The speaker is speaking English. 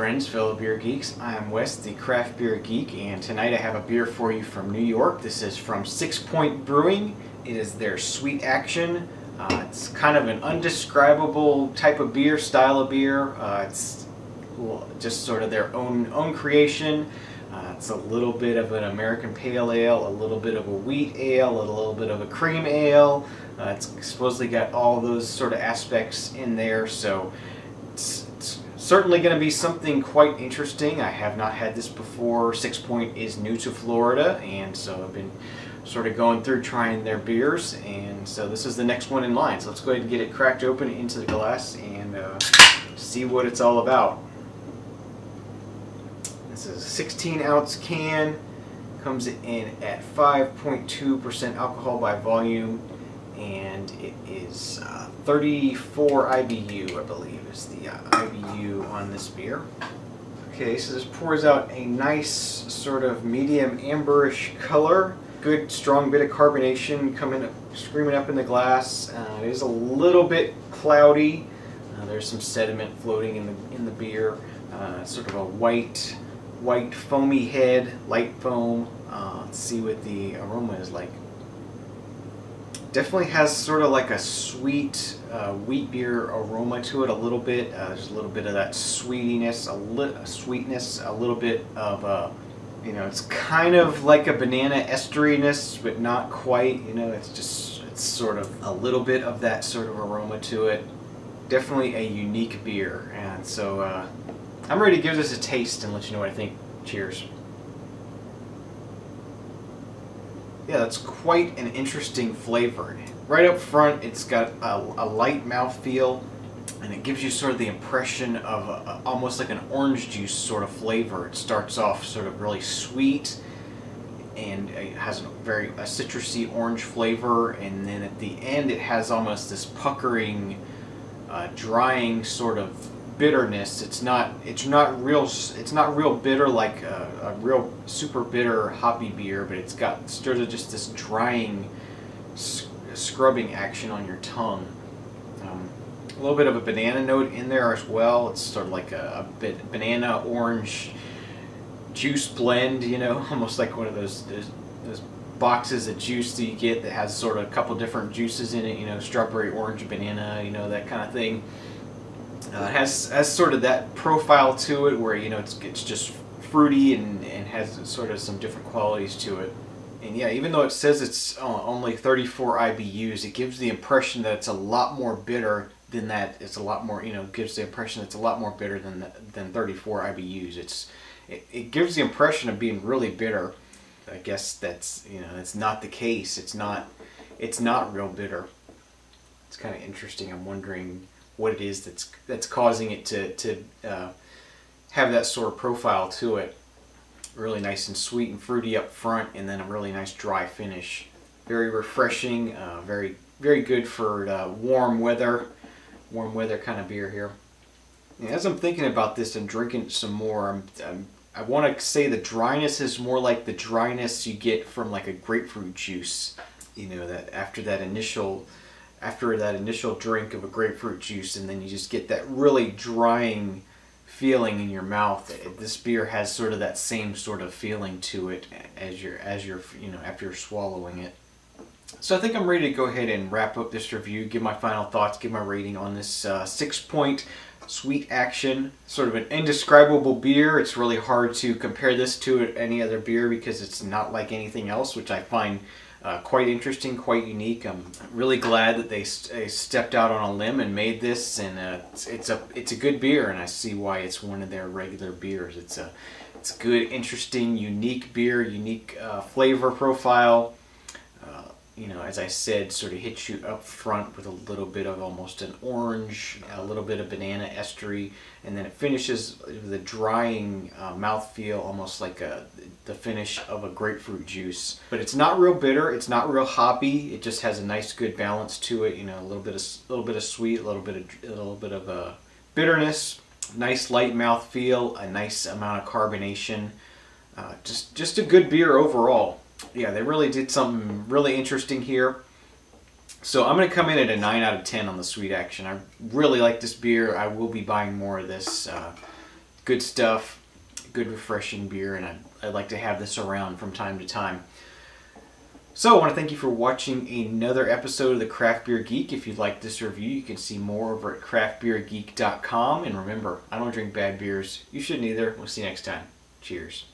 friends, fellow beer geeks. I'm Wes, the craft beer geek, and tonight I have a beer for you from New York. This is from Sixpoint Brewing. It is their Sweet Action. It's kind of an undescribable type of beer, style of beer. It's just sort of their own creation. It's a little bit of an American Pale Ale, a little bit of a wheat ale, a little bit of a cream ale. It's supposedly got all those sort of aspects in there, so it's certainly going to be something quite interesting. I have not had this before. Sixpoint is new to Florida, and so I've been sort of going through trying their beers, and so this is the next one in line. So let's go ahead and get it cracked open into the glass and see what it's all about. This is a 16-ounce can, comes in at 5.2% alcohol by volume, and it is 34 IBU, I believe, is the IBU on this beer. Okay, so this pours out a nice sort of medium amberish color. Good strong bit of carbonation coming up, screaming up in the glass. It is a little bit cloudy. There's some sediment floating in the beer. Sort of a white foamy head, light foam. Let's see what the aroma is like. Definitely has sort of like a sweet wheat beer aroma to it a little bit. There's a little bit of that sweetness, a little bit of you know, it's kind of like a banana esteriness, but not quite. You know, it's sort of a little bit of that sort of aroma to it. Definitely a unique beer, and so I'm ready to give this a taste and let you know what I think. Cheers. Yeah, that's quite an interesting flavor. Right up front, it's got a light mouthfeel, and it gives you sort of the impression of almost like an orange juice sort of flavor. It starts off sort of really sweet, and it has a citrusy orange flavor, and then at the end it has almost this puckering, drying sort of bitterness. It's not real bitter like a real super bitter hoppy beer, but it's got sort of just this drying, scrubbing action on your tongue. A little bit of a banana note in there as well. It's sort of like a bit banana orange juice blend, you know, almost like one of those boxes of juice that you get that has sort of a couple different juices in it, you know, strawberry, orange, banana, you know, that kind of thing. It has sort of that profile to it where, you know, it's just fruity and has sort of some different qualities to it. And yeah, even though it says it's only 34 IBUs, it gives the impression that it's a lot more bitter than that. It's a lot more, you know, gives the impression it's a lot more bitter than 34 IBUs. It gives the impression of being really bitter. I guess that's, you know, that's not the case. It's not real bitter. It's kind of interesting. I'm wondering what it is that's causing it to have that sort of profile to it. Really nice and sweet and fruity up front, and then a really nice dry finish. Very refreshing, very good for warm weather kind of beer here. And as I'm thinking about this and drinking some more, I want to say the dryness is more like the dryness you get from like a grapefruit juice. You know, that after that initial drink of a grapefruit juice, and then you just get that really drying feeling in your mouth. This beer has sort of that same sort of feeling to it as you're you know, after you're swallowing it. So I think I'm ready to go ahead and wrap up this review, give my final thoughts, give my rating on this Sixpoint Sweet Action. Sort of an indescribable beer. It's really hard to compare this to any other beer because it's not like anything else, which I find quite interesting, quite unique. I'm really glad that they stepped out on a limb and made this, and it's a good beer, and I see why it's one of their regular beers. It's a good, interesting, unique beer, unique flavor profile. You know, as I said, sort of hits you up front with a little bit of almost an orange, a little bit of banana estery, and then it finishes with a drying mouthfeel, almost like the finish of a grapefruit juice. But it's not real bitter, it's not real hoppy. It just has a nice, good balance to it. You know, a little bit of sweet, a little bit of bitterness. Nice light mouthfeel, a nice amount of carbonation. Just a good beer overall. Yeah, they really did something really interesting here. So I'm going to come in at a 9 out of 10 on the Sweet Action. I really like this beer. I will be buying more of this. Good stuff, good refreshing beer, and I'd like to have this around from time to time. So I want to thank you for watching another episode of the Craft Beer Geek. If you like this review, you can see more over at craftbeergeek.com. And remember, I don't drink bad beers. You shouldn't either. We'll see you next time. Cheers.